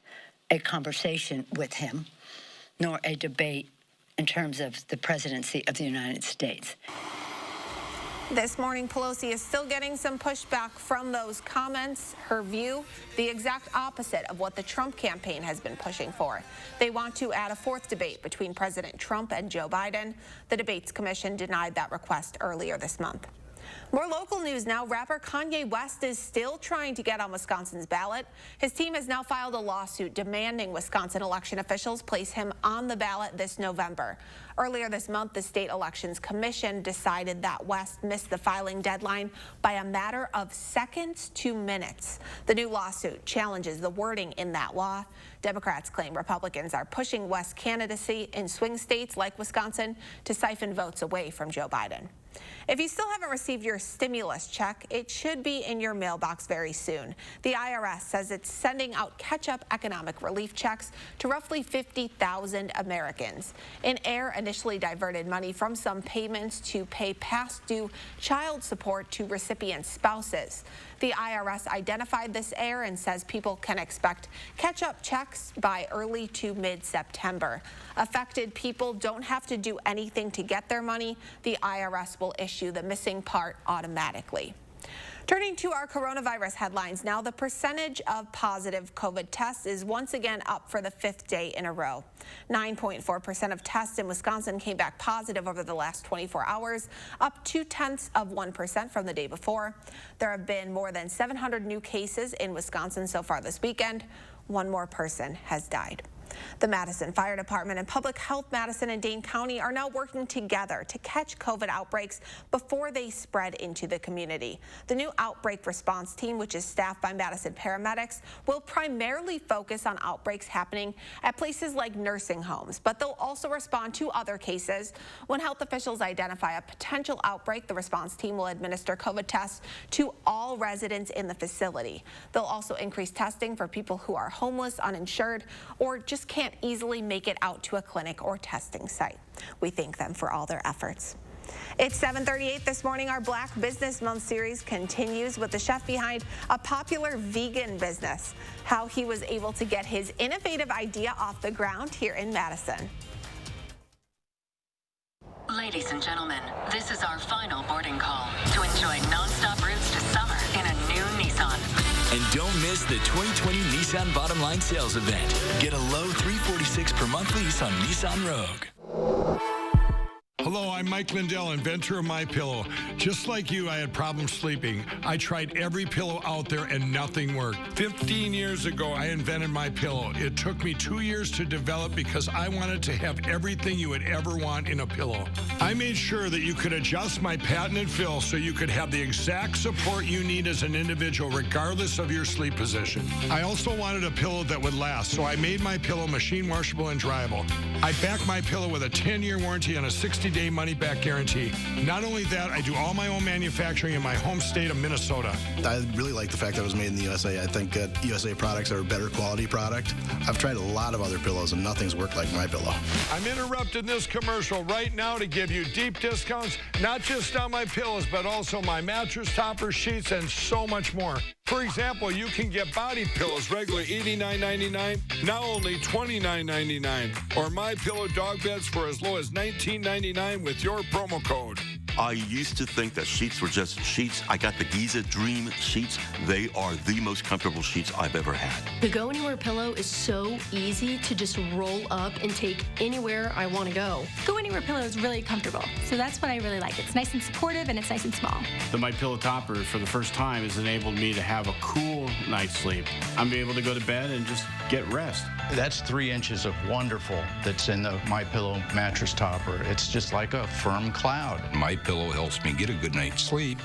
a conversation with him, nor a debate in terms of the presidency of the United States. This morning, Pelosi is still getting some pushback from those comments. Her view, the exact opposite of what the Trump campaign has been pushing for. They want to add a fourth debate between President Trump and Joe Biden. The Debates Commission denied that request earlier this month. More local news now. Rapper Kanye West is still trying to get on Wisconsin's ballot. His team has now filed a lawsuit demanding Wisconsin election officials place him on the ballot this November. Earlier this month, the State Elections Commission decided that West missed the filing deadline by a matter of seconds to minutes. The new lawsuit challenges the wording in that law. Democrats claim Republicans are pushing West's candidacy in swing states like Wisconsin to siphon votes away from Joe Biden. If you still haven't received your stimulus check, it should be in your mailbox very soon. The IRS says it's sending out catch-up economic relief checks to roughly 50,000 Americans. Air initially diverted money from some payments to pay past due child support to recipient spouses. The IRS identified this error and says people can expect catch-up checks by early to mid-September. Affected people don't have to do anything to get their money. The IRS will issue the missing part automatically. Turning to our coronavirus headlines now, the percentage of positive COVID tests is once again up for the fifth day in a row. 9.4% of tests in Wisconsin came back positive over the last 24 hours, up 0.2% from the day before. There have been more than 700 new cases in Wisconsin so far this weekend. One more person has died. The Madison Fire Department and Public Health Madison and Dane County are now working together to catch COVID outbreaks before they spread into the community. The new outbreak response team, which is staffed by Madison paramedics, will primarily focus on outbreaks happening at places like nursing homes, but they'll also respond to other cases. When health officials identify a potential outbreak, the response team will administer COVID tests to all residents in the facility. They'll also increase testing for people who are homeless, uninsured, or just can't easily make it out to a clinic or testing site. We thank them for all their efforts. It's 7:38 this morning. Our Black Business Month series continues with the chef behind a popular vegan business, how he was able to get his innovative idea off the ground here in Madison. Ladies and gentlemen, this is our final boarding call to enjoy nonstop routes to summer in a new Nissan. And don't miss the 2020 Nissan Bottom Line Sales Event. Get a low $346 per month lease on Nissan Rogue. Hello. Hello, I'm Mike Lindell, inventor of MyPillow. Just like you, I had problems sleeping. I tried every pillow out there and nothing worked. 15 years ago, I invented MyPillow. It took me 2 years to develop because I wanted to have everything you would ever want in a pillow. I made sure that you could adjust my patented fill so you could have the exact support you need as an individual, regardless of your sleep position. I also wanted a pillow that would last, so I made MyPillow machine washable and dryable. I back MyPillow with a 10-year warranty and a 60-day money-back guarantee. Not only that, I do all my own manufacturing in my home state of Minnesota. I really like the fact that it was made in the USA. I think that USA products are a better quality product. I've tried a lot of other pillows, and nothing's worked like MyPillow. I'm interrupting this commercial right now to give you deep discounts, not just on my pillows, but also my mattress toppers, sheets, and so much more. For example, you can get body pillows regular $89.99, now only $29.99, or MyPillow dog beds for as low as $19.99 with your promo code. I used to think that sheets were just sheets. I got the Giza Dream sheets. They are the most comfortable sheets I've ever had. The Go Anywhere pillow is so easy to just roll up and take anywhere I want to go. Go Anywhere pillow is really comfortable, so that's what I really like. It's nice and supportive, and it's nice and small. The MyPillow topper, for the first time, has enabled me to have a cool night's sleep. I'm able to go to bed and just get rest. That's 3 inches of wonderful that's in the MyPillow mattress topper. It's just like a firm cloud. MyPillow helps me get a good night's sleep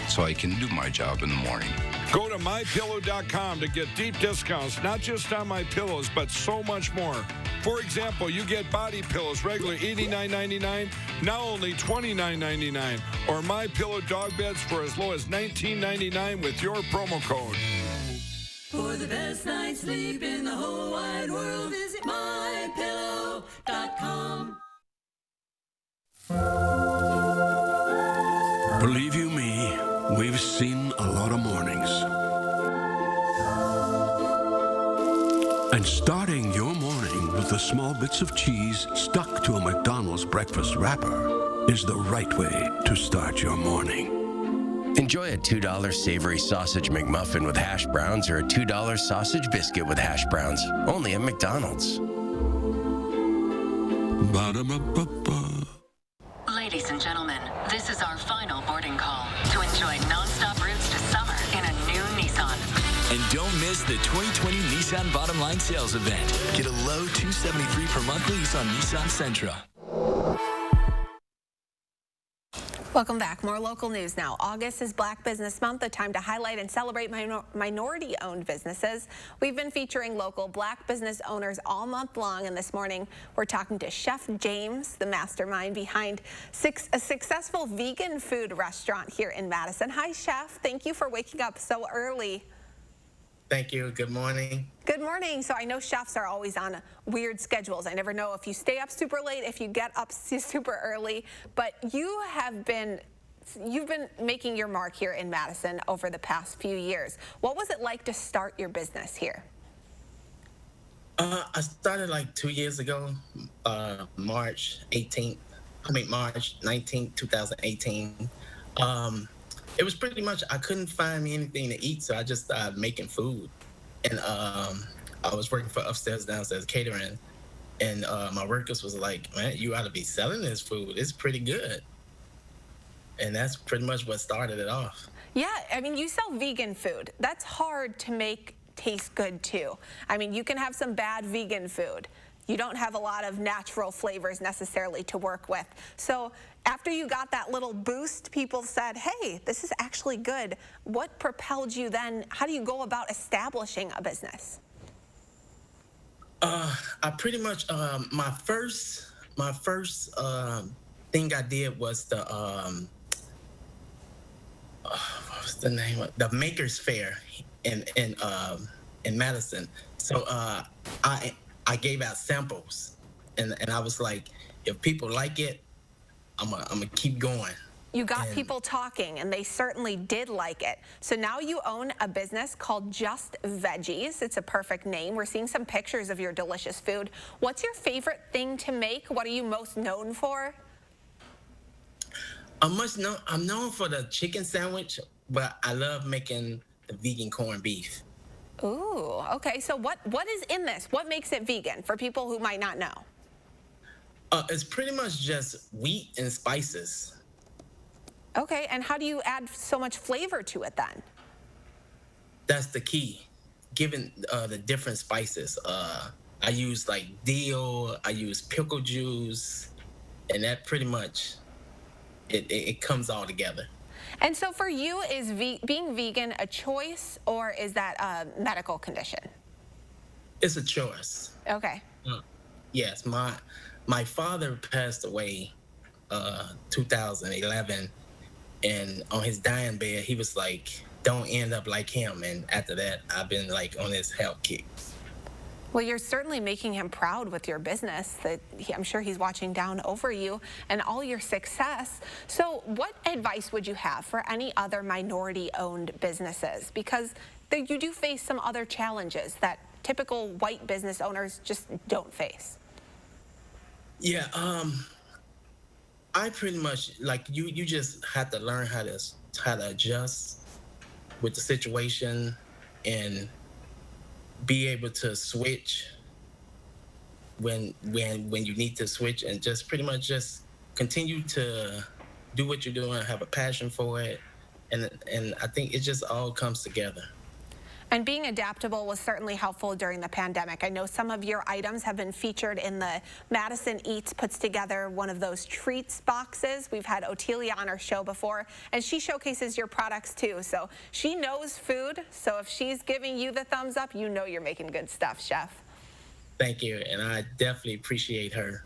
so I can do my job in the morning. Go to MyPillow.com to get deep discounts, not just on my pillows, but so much more. For example, you get body pillows regular $89.99, now only $29.99, or MyPillow dog beds for as low as $19.99 with your promo code. For the best night's sleep in the whole wide world, visit MyPillow.com. Believe you me, we've seen a lot of mornings. And starting your morning with the small bits of cheese stuck to a McDonald's breakfast wrapper is the right way to start your morning. Enjoy a $2 savory sausage McMuffin with hash browns or a $2 sausage biscuit with hash browns. Only at McDonald's. Ba-da-ba-ba-ba. Ladies and gentlemen, this is our final boarding call to enjoy nonstop routes to summer in a new Nissan. And don't miss the 2020 Nissan Bottom Line Sales Event. Get a low $273 per month lease on Nissan Sentra. Welcome back. More local news now. August is Black Business Month, a time to highlight and celebrate minority-owned businesses. We've been featuring local Black business owners all month long, and this morning we're talking to Chef James, the mastermind behind a successful vegan food restaurant here in Madison. Hi, Chef. Thank you for waking up so early. Thank you. Good morning. Good morning. So I know chefs are always on weird schedules. I never know if you stay up super late, if you get up super early, but you've been making your mark here in Madison over the past few years. What was it like to start your business here? I started like 2 years ago, March 19th, 2018. It was pretty much, I couldn't find me anything to eat, so I just started making food. And I was working for upstairs, downstairs catering. And my workers was like, man, you ought to be selling this food. It's pretty good. And that's pretty much what started it off. Yeah, I mean, you sell vegan food. That's hard to make taste good too. I mean, you can have some bad vegan food. You don't have a lot of natural flavors necessarily to work with. So after you got that little boost, people said, hey, this is actually good. What propelled you then? How do you go about establishing a business? I pretty much, my first thing I did was the, what's the name of the Makers Fair in Madison. So I gave out samples, and I was like, if people like it, I'm gonna keep going. You got people talking, and they certainly did like it. So now you own a business called Just Veggies. It's a perfect name. We're seeing some pictures of your delicious food. What's your favorite thing to make? What are you most known for? I'm known for the chicken sandwich, but I love making the vegan corned beef. Ooh, okay. So what is in this? What makes it vegan for people who might not know? It's pretty much just wheat and spices. Okay, and how do you add so much flavor to it then? That's the key. Given the different spices, I use like dill, I use pickle juice, and that pretty much it comes all together. And so for you, is being vegan a choice or is that a medical condition? It's a choice. Okay. Yes, my father passed away 2011, and on his dying bed, he was like, "Don't end up like him." And after that, I've been like on this health kick. Well, you're certainly making him proud with your business. I'm sure he's watching down over you and all your success. So what advice would you have for any other minority-owned businesses? Because you do face some other challenges that typical white business owners just don't face. Yeah, I pretty much like you just have to learn how to adjust with the situation and be able to switch when you need to switch, and just pretty much just continue to do what you're doing, have a passion for it, and I think it just all comes together. And being adaptable was certainly helpful during the pandemic. I know some of your items have been featured in the Madison Eats puts together one of those treats boxes. We've had Otelia on our show before, and she showcases your products too. So she knows food. So if she's giving you the thumbs up, you know you're making good stuff, Chef. Thank you, and I definitely appreciate her.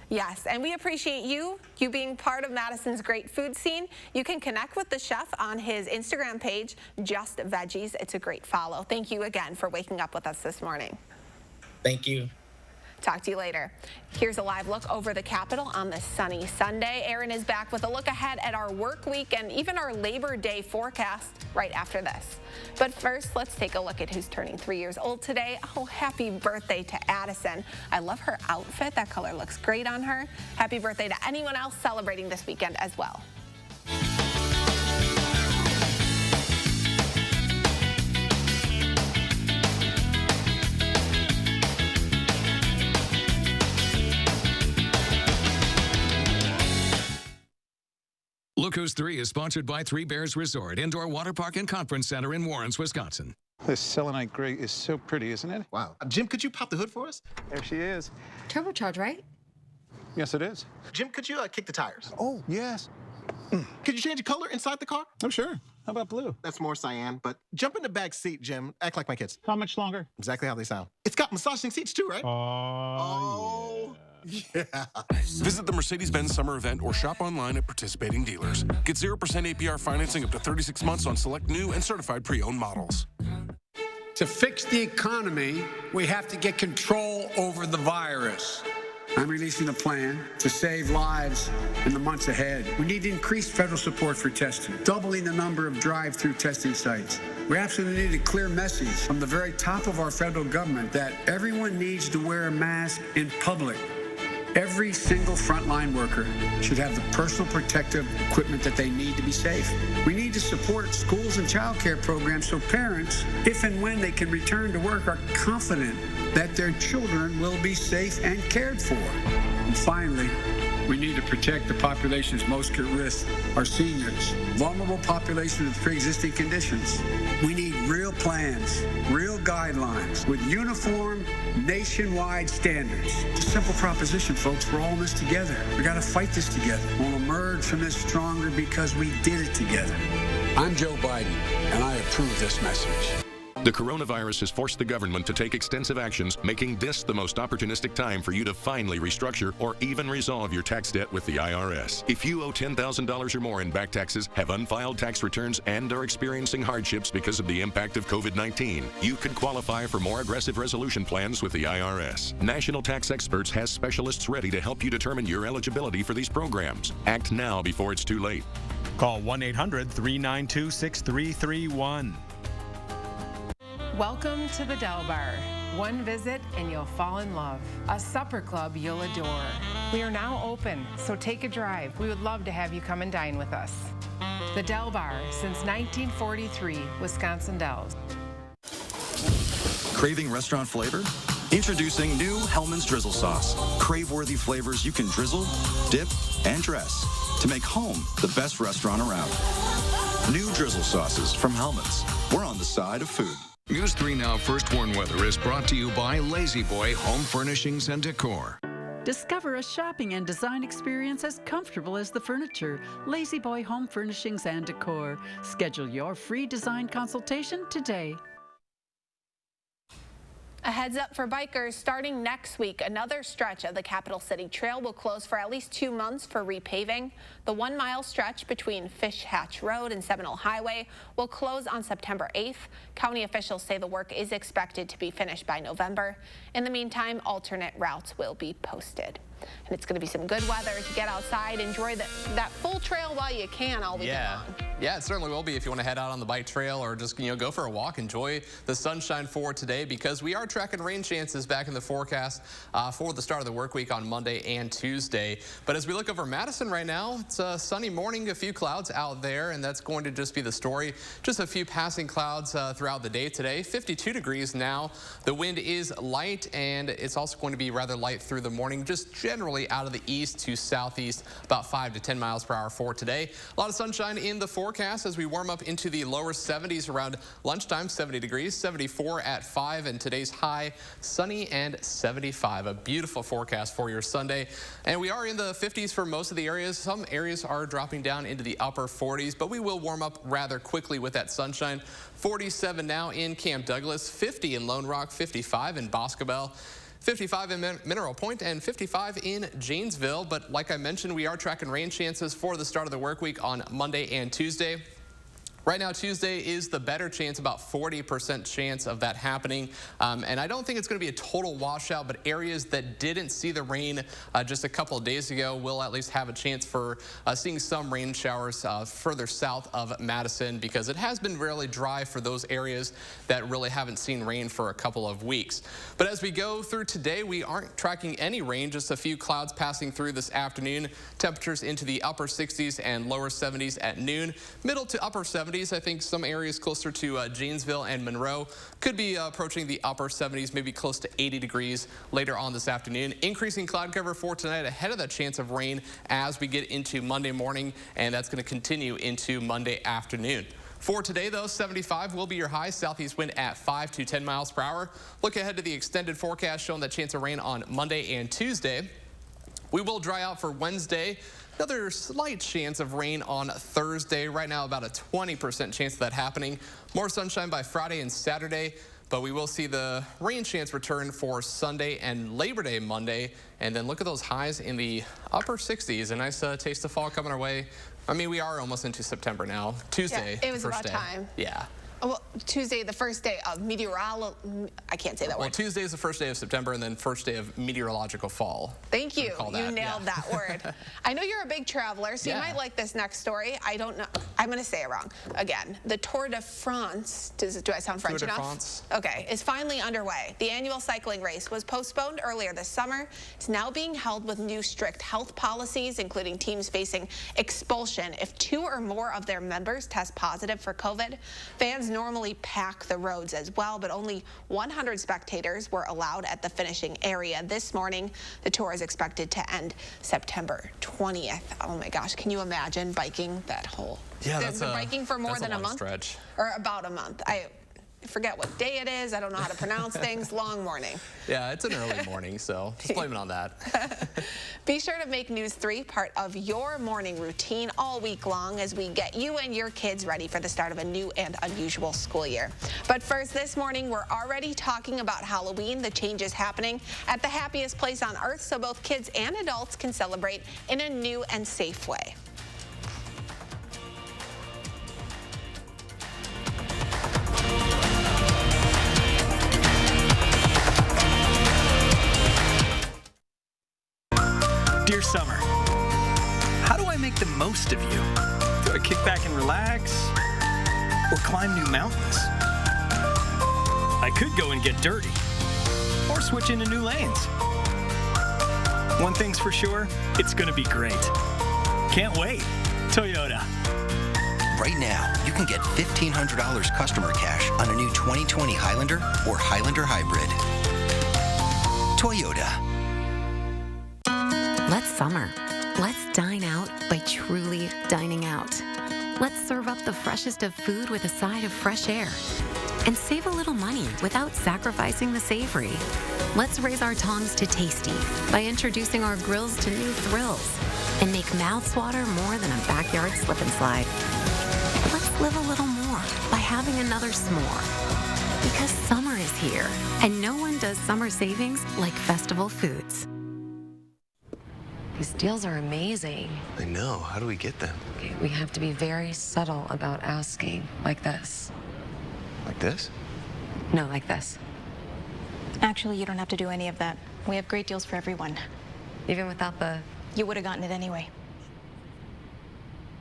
Yes, and we appreciate you being part of Madison's great food scene. You can connect with the chef on his Instagram page, Just Veggies. It's a great follow. Thank you again for waking up with us this morning. Thank you. Talk to you later. Here's a live look over the Capitol on this sunny Sunday. Aaron is back with a look ahead at our work week and even our Labor Day forecast right after this. But first, let's take a look at who's turning 3 years old today. Oh, happy birthday to Addison. I love her outfit. That color looks great on her. Happy birthday to anyone else celebrating this weekend as well. Look Who's 3 is sponsored by Three Bears Resort, Indoor Water Park and Conference Center in Warrens, Wisconsin. This selenite gray is so pretty, isn't it? Wow. Jim, could you pop the hood for us? There she is. Turbocharge, right? Yes, it is. Jim, could you kick the tires? Oh, yes. Could you change the color inside the car? Oh, sure. How about blue? That's more cyan, but jump in the back seat, Jim. Act like my kids. How much longer? Exactly how they sound. It's got massaging seats too, right? Oh, yeah. Visit the Mercedes-Benz summer event or shop online at participating dealers. Get 0% APR financing up to 36 months on select new and certified pre-owned models. To fix the economy, we have to get control over the virus. I'm releasing a plan to save lives in the months ahead. We need increased federal support for testing, doubling the number of drive-through testing sites. We absolutely need a clear message from the very top of our federal government that everyone needs to wear a mask in public. Every single frontline worker should have the personal protective equipment that they need to be safe. We need to support schools and child care programs so parents, if and when they can return to work, are confident that their children will be safe and cared for. And finally, we need to protect the populations most at risk, our seniors, vulnerable populations with pre-existing conditions. We need real plans, real guidelines with uniform nationwide standards. It's a simple proposition, folks. We're all in this together. We got to fight this together. We'll emerge from this stronger because we did it together. I'm Joe Biden, and I approve this message. The coronavirus has forced the government to take extensive actions, making this the most opportunistic time for you to finally restructure or even resolve your tax debt with the IRS. If you owe $10,000 or more in back taxes, have unfiled tax returns, and are experiencing hardships because of the impact of COVID-19, you could qualify for more aggressive resolution plans with the IRS. National Tax Experts has specialists ready to help you determine your eligibility for these programs. Act now before it's too late. Call 1-800-392-6331. Welcome to the Del Bar. One visit and you'll fall in love. A supper club you'll adore. We are now open, so take a drive. We would love to have you come and dine with us. The Del Bar, since 1943, Wisconsin Dells. Craving restaurant flavor? Introducing new Hellmann's Drizzle Sauce. Crave-worthy flavors you can drizzle, dip, and dress to make home the best restaurant around. New drizzle sauces from Hellmann's. We're on the side of food. News 3 Now First Warn Weather is brought to you by Lazy Boy Home Furnishings and Decor. Discover a shopping and design experience as comfortable as the furniture. Lazy Boy Home Furnishings and Decor. Schedule your free design consultation today. A heads up for bikers, starting next week, another stretch of the Capital City Trail will close for at least 2 months for repaving. The 1 mile stretch between Fish Hatch Road and Seminole Highway will close on September 8th. County officials say the work is expected to be finished by November. In the meantime, alternate routes will be posted. And it's going to be some good weather to get outside, enjoy that full trail while you can all weekend long. Yeah, it certainly will be if you want to head out on the bike trail or just, go for a walk. Enjoy the sunshine for today because we are tracking rain chances back in the forecast for the start of the work week on Monday and Tuesday. But as we look over Madison right now, it's a sunny morning, a few clouds out there, and that's going to just be the story. Just a few passing clouds throughout the day today. 52 degrees now. The wind is light, and it's also going to be rather light through the morning, just generally out of the east to southeast, about 5 to 10 miles per hour for today. A lot of sunshine in the forecast as we warm up into the lower 70s around lunchtime, 70 degrees, 74 at 5, and today's high sunny and 75. A beautiful forecast for your Sunday. And we are in the 50s for most of the areas. Some areas are dropping down into the upper 40s, but we will warm up rather quickly with that sunshine. 47 now in Camp Douglas, 50 in Lone Rock, 55 in Boscobel, 55 in Mineral Point, and 55 in Janesville. But like I mentioned, we are tracking rain chances for the start of the work week on Monday and Tuesday. Right now, Tuesday is the better chance, about 40% chance of that happening. And I don't think it's going to be a total washout, but areas that didn't see the rain just a couple of days ago will at least have a chance for seeing some rain showers further south of Madison, because it has been really dry for those areas that really haven't seen rain for a couple of weeks. But as we go through today, we aren't tracking any rain, just a few clouds passing through this afternoon. Temperatures into the upper 60s and lower 70s at noon, middle to upper 70s. I think some areas closer to Janesville and Monroe could be approaching the upper 70s, maybe close to 80 degrees later on this afternoon. Increasing cloud cover for tonight ahead of that chance of rain as we get into Monday morning, and that's going to continue into Monday afternoon. For today, though, 75 will be your high. Southeast wind at 5 to 10 miles per hour. Look ahead to the extended forecast showing that chance of rain on Monday and Tuesday. We will dry out for Wednesday. Another slight chance of rain on Thursday. Right now, about a 20% chance of that happening. More sunshine by Friday and Saturday, but we will see the rain chance return for Sunday and Labor Day Monday. And then look at those highs in the upper 60s. A nice taste of fall coming our way. I mean, we are almost into September now. Tuesday, yeah, it was first about day. Time. Yeah. Well, Tuesday, the first day of I can't say that word. Well, Tuesday is the first day of September, and then first day of meteorological fall. Thank you. You nailed that word. I know you're a big traveler, so Yeah. you might like this next story. I don't know. I'm going to say it wrong again. The Tour de France, do I sound French Tour de enough? France. Okay, is finally underway. The annual cycling race was postponed earlier this summer. It's now being held with new strict health policies, including teams facing expulsion if 2 or more of their members test positive for COVID. Fans normally pack the roads as well, but only 100 spectators were allowed at the finishing area this morning. The tour is expected to end September 20th. Oh my gosh, can you imagine biking that whole? Yeah, that's biking for more than a month, stretch. or about a month. I forget what day it is. I don't know how to pronounce things. Long morning. Yeah, it's an early morning, so just blame it on that. Be sure to make News 3 part of your morning routine all week long as we get you and your kids ready for the start of a new and unusual school year. But first, this morning, we're already talking about Halloween, the changes happening at the happiest place on earth so both kids and adults can celebrate in a new and safe way. Dear Summer, how do I make the most of you? Do I kick back and relax? Or climb new mountains? I could go and get dirty. Or switch into new lanes. One thing's for sure, it's gonna be great. Can't wait. Toyota. Right now, you can get $1,500 customer cash on a new 2020 Highlander or Highlander Hybrid. Toyota. Let's summer. Let's dine out by truly dining out. Let's serve up the freshest of food with a side of fresh air. And save a little money without sacrificing the savory. Let's raise our tongs to tasty by introducing our grills to new thrills and make mouths water more than a backyard slip and slide. Let's live a little more by having another s'more. Because summer is here, and no one does summer savings like Festival Foods. These deals are amazing. I know. How do we get them? Okay, we have to be very subtle about asking, like this. Like this? No, like this. Actually, you don't have to do any of that. We have great deals for everyone. Even without the... You would have gotten it anyway.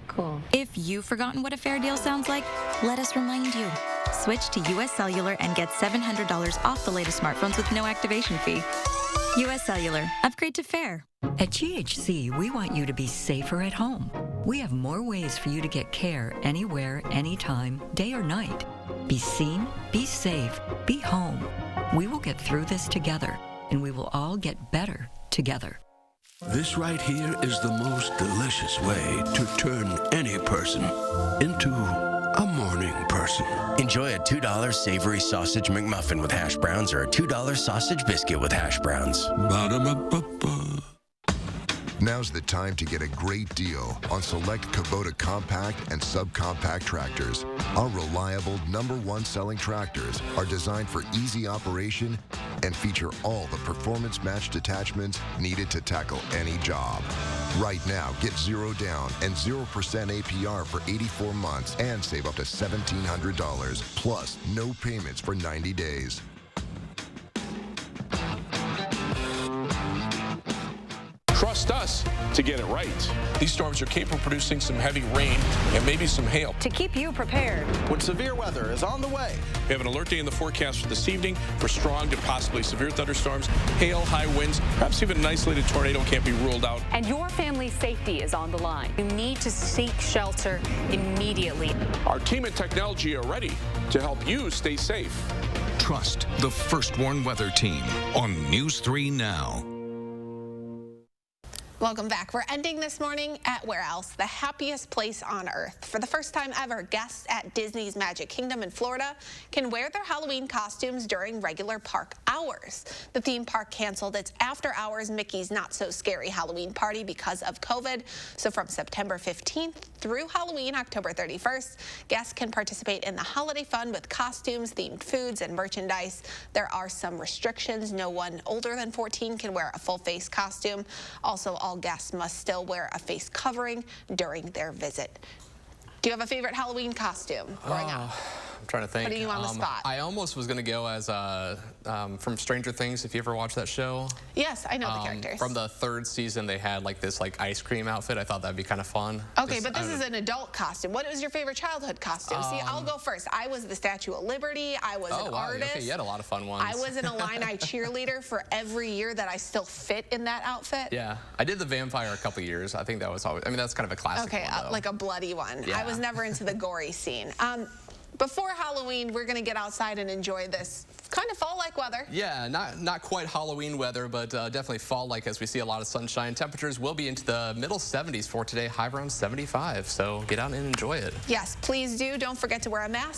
Cool. If you've forgotten what a fair deal sounds like, let us remind you. Switch to US Cellular and get $700 off the latest smartphones with no activation fee. US Cellular. Upgrade to fair. At GHC, we want you to be safer at home. We have more ways for you to get care anywhere, anytime, day or night. Be seen, be safe, be home. We will get through this together, and we will all get better together. This right here is the most delicious way to turn any person into a morning person. Enjoy a $2 savory sausage McMuffin with hash browns or a $2 sausage biscuit with hash browns. Ba-da-ba-ba-ba. Now's the time to get a great deal on select Kubota compact and subcompact tractors. Our reliable #1 selling tractors are designed for easy operation and feature all the performance-matched attachments needed to tackle any job. Right now, get 0 down and 0% APR for 84 months and save up to $1,700, plus no payments for 90 days. Trust us to get it right. These storms are capable of producing some heavy rain and maybe some hail. To keep you prepared. When severe weather is on the way. We have an alert day in the forecast for this evening for strong to possibly severe thunderstorms, hail, high winds, perhaps even an isolated tornado can't be ruled out. And your family's safety is on the line. You need to seek shelter immediately. Our team and technology are ready to help you stay safe. Trust the First Warn Weather Team on News 3 Now. Welcome back. We're ending this morning at where else? The happiest place on earth. For the first time ever, guests at Disney's Magic Kingdom in Florida can wear their Halloween costumes during regular park hours. The theme park canceled its after-hours Mickey's Not So Scary Halloween party because of COVID. So from September 15th through Halloween, October 31st, guests can participate in the holiday fun with costumes, themed foods, and merchandise. There are some restrictions. No one older than 14 can wear a full face costume. Also, all guests must still wear a face covering during their visit. Do you have a favorite Halloween costume growing up? I'm trying to think. Putting you on the spot. I almost was going to go as from Stranger Things, if you ever watched that show. Yes, I know the characters. From the 3rd season, they had like this ice cream outfit. I thought that'd be kind of fun. Okay, but this is an adult costume. What was your favorite childhood costume? See, I'll go first. I was the Statue of Liberty. I was an artist. Okay, you had a lot of fun ones. I was an Illini cheerleader for every year that I still fit in that outfit. Yeah, I did the vampire a couple years. I think that was always, I mean, that's kind of a classic one, though. Like a bloody one. Yeah. I was never into the gory scene. Before Halloween, we're going to get outside and enjoy this kind of fall-like weather. Yeah, not quite Halloween weather, but definitely fall-like as we see a lot of sunshine. Temperatures will be into the middle 70s for today, high around 75. So get out and enjoy it. Yes, please do. Don't forget to wear a mask.